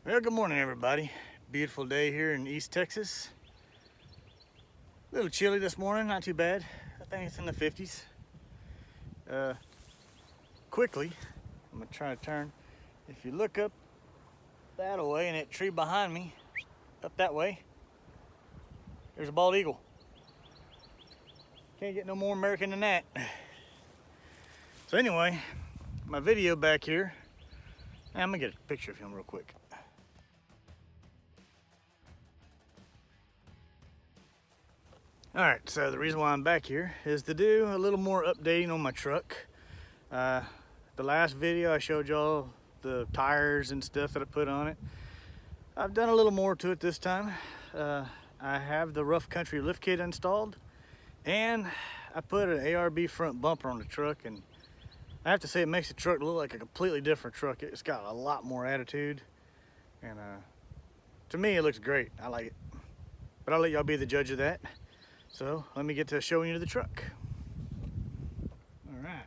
Well, good morning, everybody. Beautiful day here in East Texas. A little chilly this morning, not too bad. I think it's in the 50s. Quickly, I'm gonna try to turn. If you look up that way and that tree behind me, up that way, there's a bald eagle. Can't get no more American than that. So anyway, my video back here. I'm gonna get a picture of him real quick. Alright, so the reason why I'm back here is to do a little more updating on my truck. The last video I showed y'all the tires and stuff that I put on it. I've done a little more to it this time. I have the rough country lift kit installed, and I put an ARB front bumper on the truck, and I have to say it makes the truck look like a completely different truck. It's got a lot more attitude, and to me it looks great. I like it, but I'll let y'all be the judge of that. So let me get to showing you the truck. All right,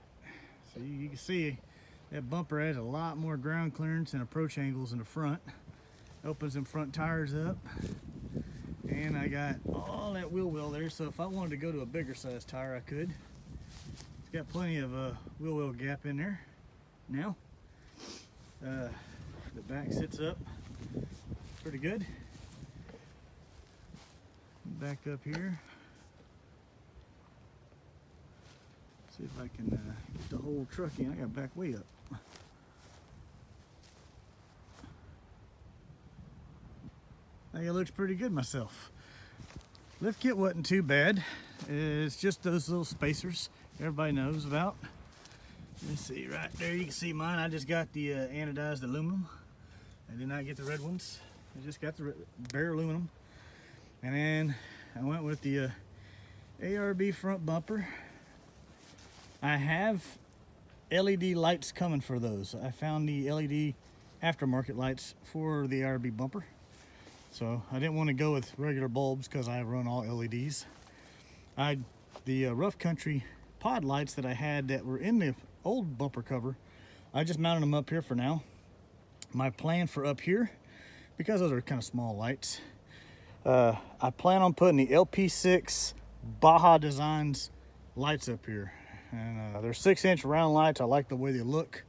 so you can see that bumper has a lot more ground clearance and approach angles in the front. Opens them front tires up, and I got all that wheel well there, so if I wanted to go to a bigger size tire, I could. It's got plenty of wheel well gap in there now. The back sits up pretty good. Back up here. See if I can get the whole truck in. I got back way up. I think it looks pretty good myself. Lift kit wasn't too bad. It's just those little spacers everybody knows about. Let's see, right there you can see mine. I just got the anodized aluminum. I did not get the red ones. I just got the bare aluminum. And then I went with the ARB front bumper. I have LED lights coming for those. I found the LED aftermarket lights for the ARB bumper. So I didn't want to go with regular bulbs because I run all LEDs. The rough country pod lights that I had that were in the old bumper cover, I just mounted them up here for now. My plan for up here, because those are kind of small lights, I plan on putting the LP6 Baja Designs lights up here. And they're 6-inch round lights. I like the way they look.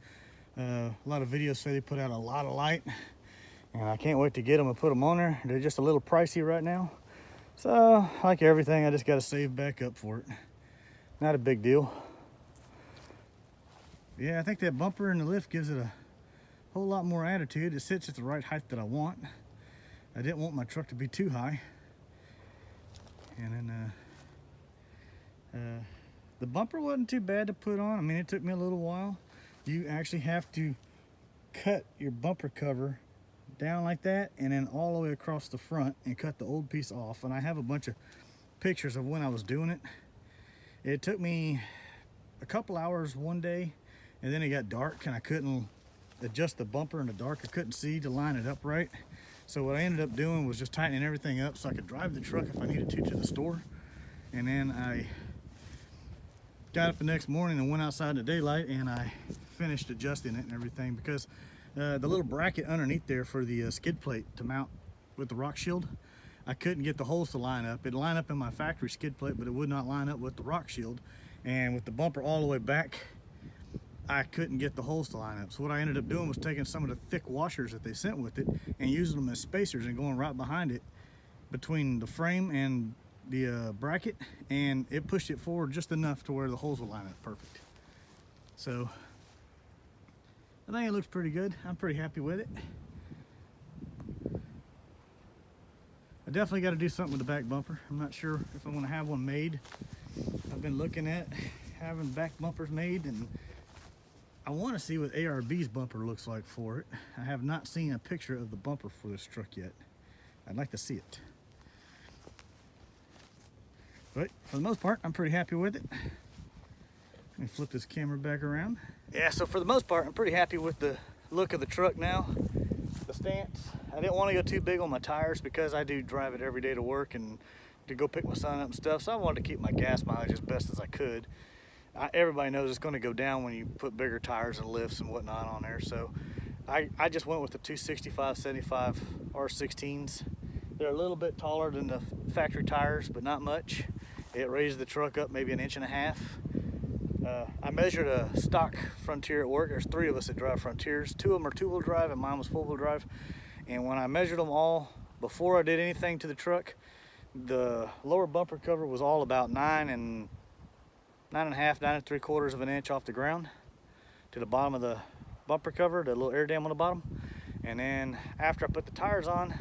A lot of videos say they put out a lot of light, and I can't wait to get them and put them on there. They're just a little pricey right now, so like everything, I just got to save back up for it. Not a big deal. Yeah, I think that bumper and the lift gives it a whole lot more attitude. It sits at the right height that I want. I didn't want my truck to be too high. And then the bumper wasn't too bad to put on. I mean, it took me a little while. You actually have to cut your bumper cover down like that and then all the way across the front and cut the old piece off. And I have a bunch of pictures of when I was doing it. It took me a couple hours one day, and then it got dark and I couldn't adjust the bumper in the dark. I couldn't see to line it up right. So what I ended up doing was just tightening everything up so I could drive the truck if I needed to the store. And then I got up the next morning and went outside in the daylight, and I finished adjusting it and everything, because the little bracket underneath there for the skid plate to mount with the rock shield, I couldn't get the holes to line up. It'd line up in my factory skid plate, but it would not line up with the rock shield. And with the bumper all the way back, I couldn't get the holes to line up. So what I ended up doing was taking some of the thick washers that they sent with it and using them as spacers and going right behind it between the frame and the bracket, and it pushed it forward just enough to where the holes will line up perfect. So I think it looks pretty good. I'm pretty happy with it. I definitely got to do something with the back bumper. I'm not sure if I'm going to have one made. I've been looking at having back bumpers made, and I want to see what ARB's bumper looks like for it. I have not seen a picture of the bumper for this truck yet. I'd like to see it. But for the most part, I'm pretty happy with it. Let me flip this camera back around. Yeah, so for the most part, I'm pretty happy with the look of the truck now. The stance. I didn't want to go too big on my tires because I do drive it every day to work and to go pick my son up and stuff. So I wanted to keep my gas mileage as best as I could. Everybody knows it's going to go down when you put bigger tires and lifts and whatnot on there. So I just went with the 265/75 R16s. They're a little bit taller than the factory tires, but not much. It raised the truck up maybe 1.5 inches. I measured a stock Frontier at work. There's 3 of us that drive Frontiers. 2 of them are 2-wheel drive and mine was 4-wheel drive. And when I measured them all, before I did anything to the truck, the lower bumper cover was all about 9 3/4 of an inch off the ground to the bottom of the bumper cover, the little air dam on the bottom. And then after I put the tires on,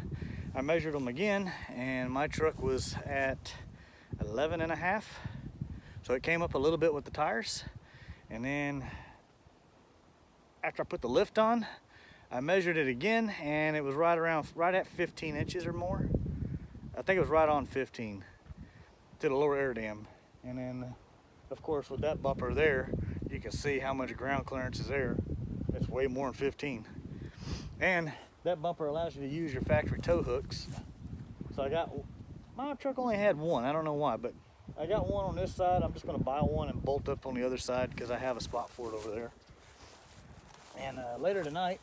I measured them again, and my truck was at 11.5. So it came up a little bit with the tires. And then after I put the lift on, I measured it again, and it was right at 15 inches or more. I think it was right on 15 to the lower air dam. And then of course with that bumper there, you can see how much ground clearance is there. It's way more than 15. And that bumper allows you to use your factory tow hooks. So my truck only had one, I don't know why, but I got one on this side. I'm just gonna buy one and bolt up on the other side because I have a spot for it over there. And later tonight,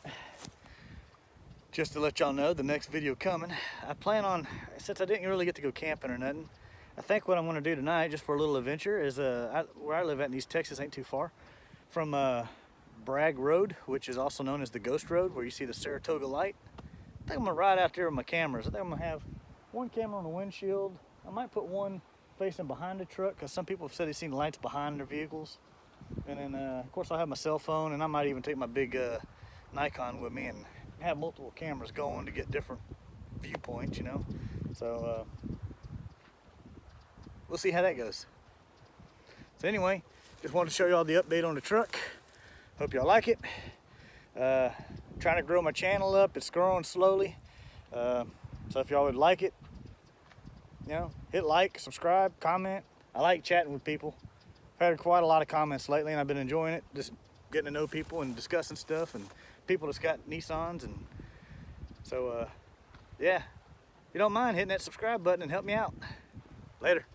just to let y'all know, the next video coming, I plan on, since I didn't really get to go camping or nothing, I think what I'm gonna do tonight, just for a little adventure, is where I live at in East Texas ain't too far from Bragg Road, which is also known as the Ghost Road, where you see the Saratoga light. I think I'm gonna ride out there with my cameras. I think I'm gonna have one camera on the windshield. I might put one facing behind the truck, because some people have said they've seen lights behind their vehicles. And then of course I'll have my cell phone, and I might even take my big Nikon with me and have multiple cameras going to get different viewpoints, you know. So we'll see how that goes. So anyway, just wanted to show y'all the update on the truck. Hope y'all like it. Trying to grow my channel up. It's growing slowly. So if y'all would like it, you know, hit like, subscribe, comment. I like chatting with people. I've had quite a lot of comments lately, and I've been enjoying it. Just getting to know people and discussing stuff, and people that's got Nissans. And so, yeah, if you don't mind hitting that subscribe button and help me out. Later.